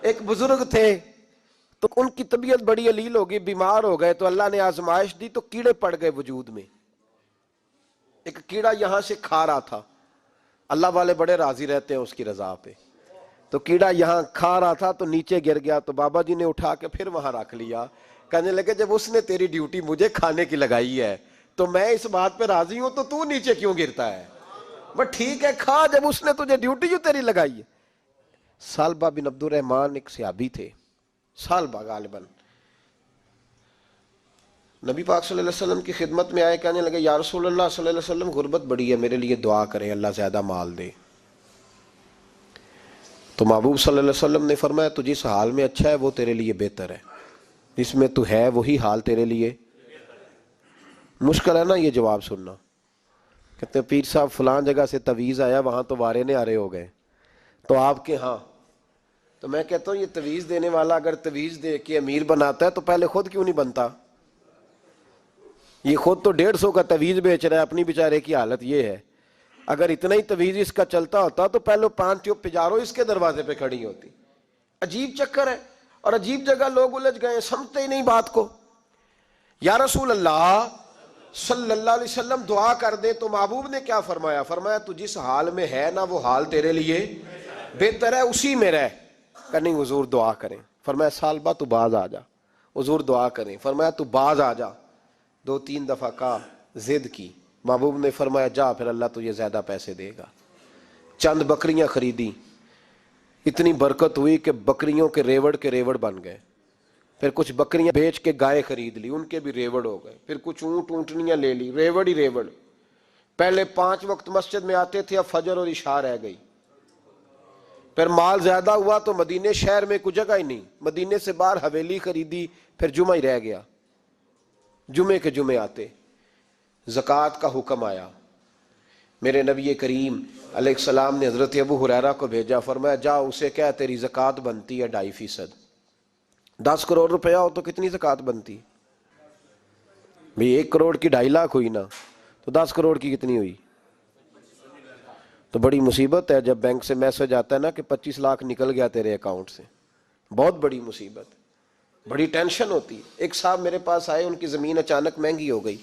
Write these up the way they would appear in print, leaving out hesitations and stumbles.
ایک بزرگ تھے تو ان کی طبیعت بڑی علیل ہو گئی، بیمار ہو گئے، تو اللہ نے آزمائش دی تو کیڑے پڑ گئے وجود میں. ایک کیڑا یہاں سے کھا رہا تھا، اللہ والے بڑے راضی رہتے ہیں اس کی رضا پہ. تو کیڑا یہاں کھا رہا تھا تو نیچے گر گیا، تو بابا جی نے اٹھا کے پھر وہاں رکھ لیا. کہنے لگے جب اس نے تیری ڈیوٹی مجھے کھانے کی لگائی ہے تو میں اس بات پہ راضی ہوں، تو نیچے کیوں گرتا ہے؟ بس ٹھیک ہے کھا، جب اس نے تجھے ڈیوٹی جو تیری لگائی ہے. سالبہ بن عبد الرحمن ایک صحابی تھے، سالبہ غالباً نبی پاک صلی اللہ علیہ وسلم کی خدمت میں آئے. کہنے لگے یا رسول اللہ صلی اللہ علیہ وسلم غربت بڑی ہے، میرے لیے دعا کریں اللہ زیادہ مال دے. تو محبوب صلی اللہ علیہ وسلم نے فرمایا تو جس حال میں اچھا ہے وہ تیرے لیے بہتر ہے، جس میں تو ہے وہی حال تیرے لیے. مشکل ہے نا یہ جواب سننا. کہتے ہیں پیر صاحب فلاں جگہ سے تویز آیا، وہاں تو وارے نے آرے ہو گئے، تو آپ کے ہاں. تو میں کہتا ہوں یہ تویز دینے والا اگر تویز دے کے امیر بناتا ہے تو پہلے خود کیوں نہیں بنتا؟ یہ خود تو 150 کا تویز بیچ رہا ہے، اپنی بیچارے کی حالت یہ ہے. اگر اتنا ہی تویز اس کا چلتا ہوتا تو پہلے 5 ٹیوب پجارو اس کے دروازے پہ کھڑی ہوتی. عجیب چکر ہے اور عجیب جگہ لوگ الجھ گئے، سمجھتے ہی نہیں بات کو. یا رسول اللہ صلی اللہ علیہ وسلم دعا کر دے، تو محبوب نے کیا فرمایا؟ فرمایا تو جس حال میں ہے نا وہ حال تیرے لیے بہتر ہے، اسی میں رہ. کہ نہیں حضور دعا کریں. فرمایا سالبہ تو باز آ جا. حضور دعا کریں. فرمایا تو باز آ جا. 2-3 دفعہ کہا، ضد کی. محبوب نے فرمایا جا پھر اللہ تجھے زیادہ پیسے دے گا. چند بکریاں خریدی، اتنی برکت ہوئی کہ بکریوں کے ریوڑ بن گئے. پھر کچھ بکریاں بیچ کے گائے خرید لی، ان کے بھی ریوڑ ہو گئے. پھر کچھ اونٹ اونٹنیاں لے لی، ریوڑ ہی ریوڑ. پہلے 5 وقت مسجد میں آتے تھے، اب فجر اور عشاء رہ گئی. پھر مال زیادہ ہوا تو مدینے شہر میں کوئی جگہ ہی نہیں، مدینے سے باہر حویلی خریدی، پھر جمعہ ہی رہ گیا. جمعے کے جمعے آتے. زکوٰۃ کا حکم آیا. میرے نبی کریم علیہ السلام نے حضرت ابو ہریرہ کو بھیجا، فرمایا جا اسے کہہ تیری زکوٰۃ بنتی ہے 2.5%. 10 کروڑ روپیہ ہو تو کتنی زکوٰۃ بنتی؟ بھئی 1 کروڑ کی 2.5 لاکھ ہوئی نا، تو 10 کروڑ کی کتنی ہوئی؟ تو بڑی مصیبت ہے جب بینک سے میسج آتا ہے نا کہ 25 لاکھ نکل گیا تیرے اکاؤنٹ سے. بہت بڑی مصیبت، بڑی ٹینشن ہوتی. ایک صاحب میرے پاس آئے، ان کی زمین اچانک مہنگی ہو گئی.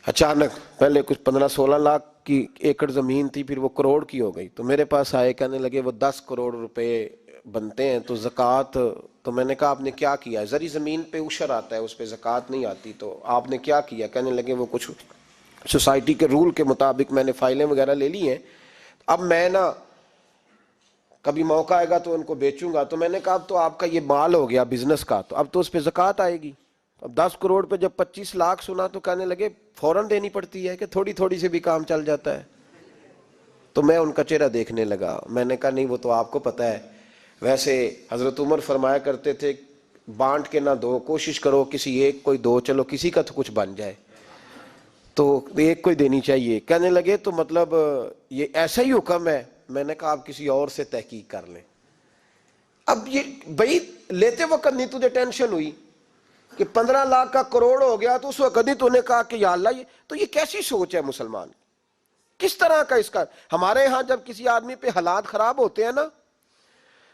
اچانک پہلے کچھ 15-16 لاکھ کی ایکڑ زمین تھی، پھر وہ کروڑ کی ہو گئی. تو میرے پاس آئے، کہنے لگے وہ 10 کروڑ روپے بنتے ہیں تو زکوٰۃ. تو میں نے کہا آپ نے کیا کیا؟ زری زمین پہ عشر آتا ہے، اس پہ زکوٰۃ نہیں آتی، تو آپ نے کیا کیا؟ کہنے لگے وہ کچھ سوسائٹی کے رول کے مطابق میں نے فائلیں وغیرہ لے لی ہیں، اب میں نا کبھی موقع آئے گا تو ان کو بیچوں گا. تو میں نے کہا اب تو آپ کا یہ مال ہو گیا بزنس کا، تو اب تو اس پہ زکوٰۃ آئے گی. اب 10 کروڑ پہ جب 25 لاکھ سنا تو کہنے لگے فوراً دینی پڑتی ہے کہ تھوڑی تھوڑی سے بھی کام چل جاتا ہے. تو میں ان کا چہرہ دیکھنے لگا. میں نے کہا نہیں وہ تو آپ کو پتہ ہے. ویسے حضرت عمر فرمایا کرتے تھے بانٹ کے نہ دو، کوشش کرو کسی ایک کوئی دو، چلو کسی کا تو کچھ بن جائے. تو ایک کوئی دینی چاہیے. کہنے لگے تو مطلب یہ ایسا ہی حکم ہے؟ میں نے کہا آپ کسی اور سے تحقیق کر لیں. اب یہ بھائی لیتے وقت نہیں تجھے ٹینشن ہوئی کہ 15 لاکھ کا کروڑ ہو گیا، تو اس وقت نہیں تو نے کہا کہ یا اللہ یہ کیسی سوچ ہے مسلمان، کس طرح کا اس کا. ہمارے ہاں جب کسی آدمی پہ حالات خراب ہوتے ہیں نا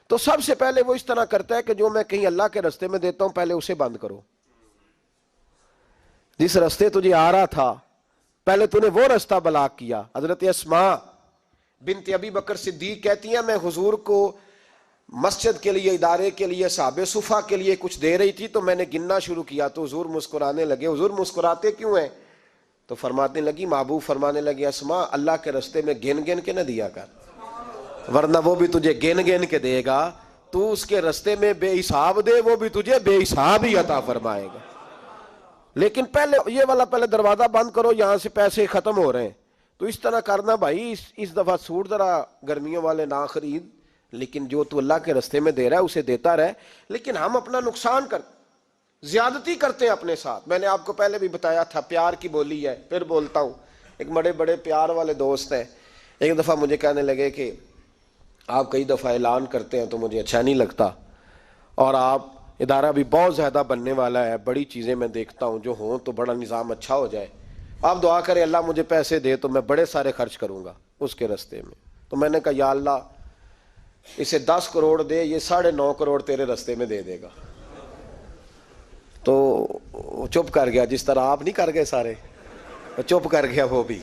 تو سب سے پہلے وہ اس طرح کرتا ہے کہ جو میں کہیں اللہ کے رستے میں دیتا ہوں پہلے اسے بند کرو. جس رستے تجھے آ رہا تھا پہلے تو نے وہ رستہ بلاک کیا. حضرت اسماء بنت ابی بکر صدیق کہتی ہیں میں حضور کو مسجد کے لیے، ادارے کے لیے، صحابہ صفحہ کے لیے کچھ دے رہی تھی، تو میں نے گننا شروع کیا تو حضور مسکرانے لگے. حضور مسکراتے کیوں ہیں؟ تو فرمانے لگی، محبوب فرمانے لگے اسماء اللہ کے رستے میں گن گن کے نہ دیا کر، ورنہ وہ بھی تجھے گن گن کے دے گا. تو اس کے رستے میں بے حساب دے، وہ بھی تجھے بے حساب ہی عطا فرمائے گا. لیکن پہلے یہ والا پہلے دروازہ بند کرو، یہاں سے پیسے ختم ہو رہے ہیں. تو اس طرح کرنا بھائی. اس دفعہ سوٹ ذرا گرمیوں والے نہ خرید، لیکن جو تو اللہ کے رستے میں دے رہا ہے اسے دیتا رہے. لیکن ہم اپنا نقصان زیادتی کرتے ہیں اپنے ساتھ. میں نے آپ کو پہلے بھی بتایا تھا پیار کی بولی ہے، پھر بولتا ہوں. ایک بڑے بڑے پیار والے دوست ہیں، ایک دفعہ مجھے کہنے لگے کہ آپ کئی دفعہ اعلان کرتے ہیں تو مجھے اچھا نہیں لگتا، اور آپ ادارہ بھی بہت زیادہ بننے والا ہے، بڑی چیزیں میں دیکھتا ہوں جو ہوں تو بڑا نظام اچھا ہو جائے. آپ دعا کریں اللہ مجھے پیسے دے تو میں بڑے سارے خرچ کروں گا اس کے رستے میں. تو میں نے کہا یا اللہ اسے 10 کروڑ دے، یہ 9.5 کروڑ تیرے رستے میں دے دے گا۔ تو چپ کر گیا، جس طرح آپ نہیں کر گئے سارے، چپ کر گیا وہ بھی۔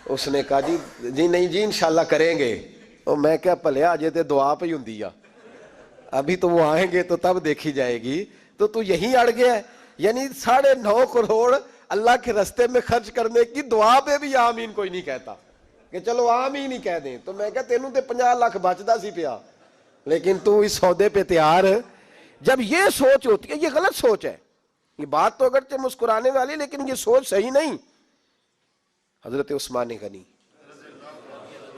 اس نے کہا جی نہیں جی انشاءاللہ کریں گے۔ اور میں کیا پلے آجے تے دعا پہ ہی ہوندی آ، ابھی تو وہ آئیں گے تو تب دیکھی جائے گی، تو یہیں اڑ گیا ہے۔ یعنی 9.5 کروڑ اللہ کے رستے میں خرچ کرنے کی دعا پہ بھی آمین کوئی نہیں کہتا کہ چلو آمین ہی کہہ دیں۔ تو میں کہا تینوں تے 50 لاکھ بچدا سی پیا، لیکن تو اس سودے پہ تیار۔ جب یہ سوچ ہوتی ہے، یہ غلط سوچ ہے، یہ بات تو اگرچہ مسکرانے والی لیکن یہ سوچ صحیح نہیں۔ حضرت عثمان غنی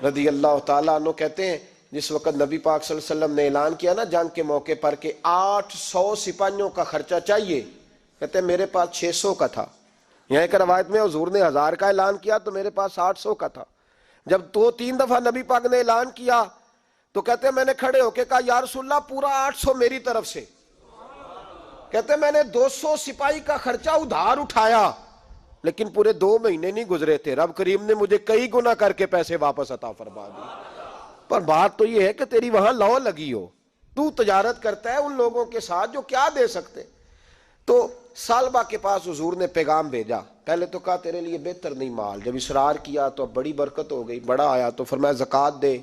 رضی اللہ تعالیٰ عنہ کہتے ہیں جس وقت نبی پاک صلی اللہ علیہ وسلم نے اعلان کیا نا جنگ کے موقع پر کہ 800 سپاہیوں کا خرچہ چاہیے، کہتے ہیں میرے پاس 600 کا تھا۔ یہاں ایک روایت میں حضور نے 1000 کا اعلان کیا تو میرے پاس 800 کا تھا۔ جب 2-3 دفعہ نبی پاک نے اعلان کیا تو کہتے ہیں میں نے کھڑے ہو کے کہا یا رسول اللہ پورا 800 میری طرف سے۔ کہتے ہیں میں نے 200 سپاہی کا خرچہ ادھار اٹھایا، لیکن پورے 2 مہینے نہیں گزرے تھے، رب کریم نے مجھے کئی گنا کر کے پیسے واپس عطا فرما دی۔ پر بات تو یہ ہے کہ تیری وہاں لو لگی ہو، تو تجارت کرتا ہے ان لوگوں کے ساتھ جو کیا دے سکتے۔ تو سالبہ کے پاس حضور نے پیغام بھیجا، پہلے تو کہا تیرے لیے بہتر نہیں مال، جب اصرار کیا تو اب بڑی برکت ہو گئی، بڑا آیا تو فرمایا زکوٰۃ دے،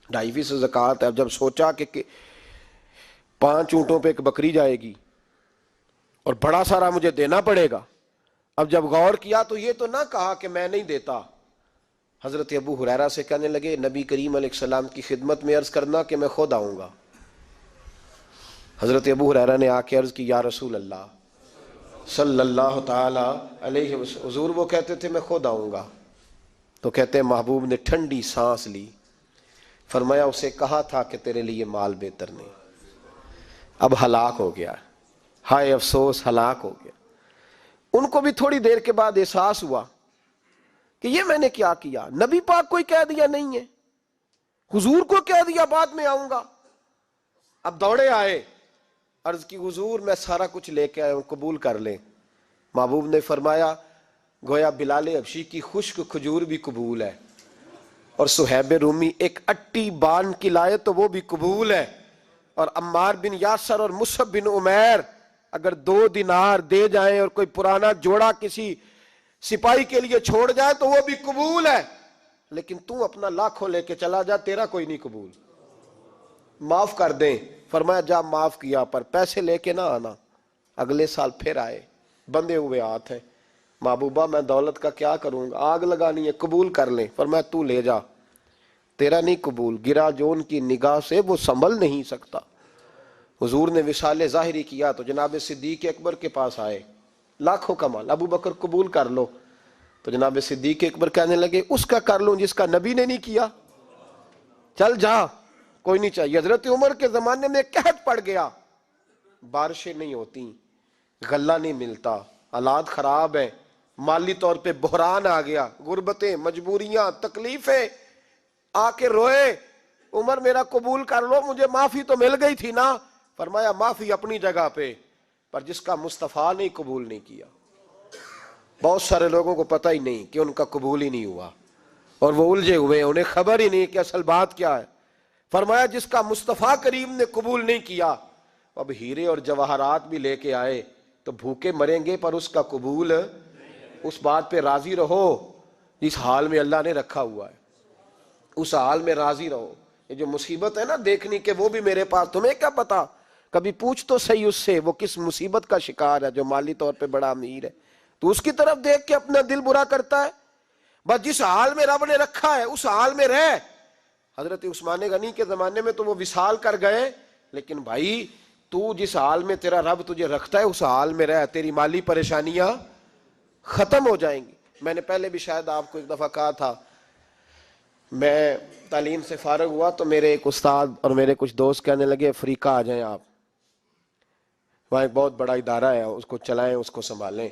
2.5% زکوٰۃ ہے۔ اب جب سوچا کہ 5 اونٹوں پہ ایک بکری جائے گی اور بڑا سارا مجھے دینا پڑے گا، اب جب غور کیا تو یہ تو نہ کہا کہ میں نہیں دیتا۔ حضرت ابو ہریرہ سے کہنے لگے نبی کریم علیہ السلام کی خدمت میں عرض کرنا کہ میں خود آؤں گا۔ حضرت ابو ہریرہ نے آ کے عرض کی یا رسول اللہ صلی اللہ تعالی علیہ وسلم، حضور وہ کہتے تھے میں خود آؤں گا۔ تو کہتے ہیں محبوب نے ٹھنڈی سانس لی، فرمایا اسے کہا تھا کہ تیرے لیے مال بہتر نہیں، اب ہلاک ہو گیا، ہائے افسوس ہلاک ہو گیا۔ ان کو بھی تھوڑی دیر کے بعد احساس ہوا کہ یہ میں نے کیا کیا، نبی پاک کوئی کہہ دیا نہیں ہے، حضور کو کہہ دیا بعد میں آؤں گا۔ اب دوڑے آئے، عرض کی حضور میں سارا کچھ لے کے آیا ہوں، قبول کر لیں۔ محبوب نے فرمایا گویا بلال حبشی کی خشک کھجور بھی قبول ہے، اور صہیب رومی ایک اٹی بان کی لائے تو وہ بھی قبول ہے، اور عمار بن یاسر اور مصعب بن عمیر اگر 2 دینار دے جائیں اور کوئی پرانا جوڑا کسی سپاہی کے لیے چھوڑ جائے تو وہ بھی قبول ہے، لیکن تو اپنا لاکھوں لے کے چلا جا، تیرا کوئی نہیں قبول، معاف کر دیں۔ فرمایا جا معاف کیا، پر پیسے لے کے نہ آنا۔ اگلے سال پھر آئے، بندے ہوئے ہاتھ ہیں، محبوبہ میں دولت کا کیا کروں گا، آگ لگانی ہے، قبول کر لیں۔ فرمایا تو لے جا، تیرا نہیں قبول، گرا جو ان کی نگاہ سے وہ سنبھل نہیں سکتا۔ حضور نے وصال ظاہری کیا تو جناب صدیق اکبر کے پاس آئے، لاکھوں کا مال، ابو بکر قبول کر لو۔ تو جناب صدیق اکبر کہنے لگے اس کا کر لوں جس کا نبی نے نہیں کیا، چل جا کوئی نہیں چاہیے۔ حضرت عمر کے زمانے میں قحط پڑ گیا، بارشیں نہیں ہوتی، غلہ نہیں ملتا، حالات خراب ہیں، مالی طور پہ بحران آ گیا، غربتیں، مجبوریاں، تکلیفیں، آ کے روئے، عمر میرا قبول کر لو، مجھے معافی تو مل گئی تھی نا۔ فرمایا معافی اپنی جگہ پہ، پر جس کا مصطفیٰ نے قبول نہیں کیا۔ بہت سارے لوگوں کو پتہ ہی نہیں کہ ان کا قبول ہی نہیں ہوا، اور وہ الجھے ہوئے، انہیں خبر ہی نہیں کہ اصل بات کیا ہے۔ فرمایا جس کا مصطفیٰ کریم نے قبول نہیں کیا، اب ہیرے اور جواہرات بھی لے کے آئے تو بھوکے مریں گے، پر اس کا قبول، اس بات پہ راضی رہو جس حال میں اللہ نے رکھا ہوا ہے، اس حال میں راضی رہو۔ یہ جو مصیبت ہے نا دیکھنی کہ وہ بھی میرے پاس، تمہیں کیا پتا، کبھی پوچھ تو صحیح اس سے وہ کس مصیبت کا شکار ہے، جو مالی طور پہ بڑا امیر ہے، تو اس کی طرف دیکھ کے اپنا دل برا کرتا ہے۔ بس جس حال میں رب نے رکھا ہے اس حال میں رہ۔ حضرت عثمان غنی کے زمانے میں تو وہ وصال کر گئے، لیکن بھائی تو جس حال میں تیرا رب تجھے رکھتا ہے اس حال میں رہ، تیری مالی پریشانیاں ختم ہو جائیں گی۔ میں نے پہلے بھی شاید آپ کو ایک دفعہ کہا تھا، میں تعلیم سے فارغ ہوا تو میرے ایک استاد اور میرے کچھ دوست کہنے لگے افریقہ آ جائیں آپ، وہاں ایک بہت بڑا ادارہ ہے، اس کو چلائیں، اس کو سنبھالیں۔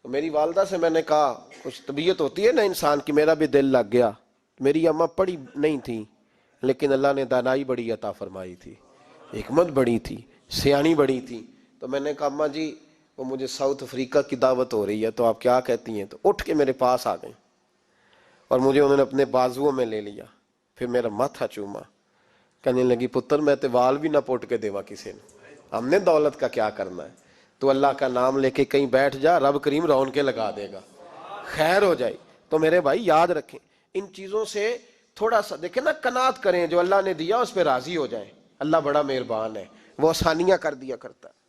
تو میری والدہ سے میں نے کہا، کچھ طبیعت ہوتی ہے نا انسان کی، میرا بھی دل لگ گیا۔ میری اماں پڑھی نہیں تھی لیکن اللہ نے دانائی بڑی عطا فرمائی تھی، حکمت بڑی تھی، سیانی بڑی تھی۔ تو میں نے کہا اماں جی وہ مجھے ساؤتھ افریقہ کی دعوت ہو رہی ہے تو آپ کیا کہتی ہیں؟ تو اٹھ کے میرے پاس آ گئیں اور مجھے انہوں نے اپنے بازوؤں میں لے لیا، پھر میرا ماتھا چوما، کہنے لگی پتر میں تے وال بھی نہ پوٹ کے دیوا کسی نے، ہم نے دولت کا کیا کرنا ہے، تو اللہ کا نام لے کے کہیں بیٹھ جا، رب کریم رونقیں لگا دے گا، خیر ہو جائے۔ تو میرے بھائی یاد رکھیں ان چیزوں سے تھوڑا سا دیکھیں نا، قناعت کریں، جو اللہ نے دیا اس پہ راضی ہو جائیں، اللہ بڑا مہربان ہے، وہ آسانیاں کر دیا کرتا ہے۔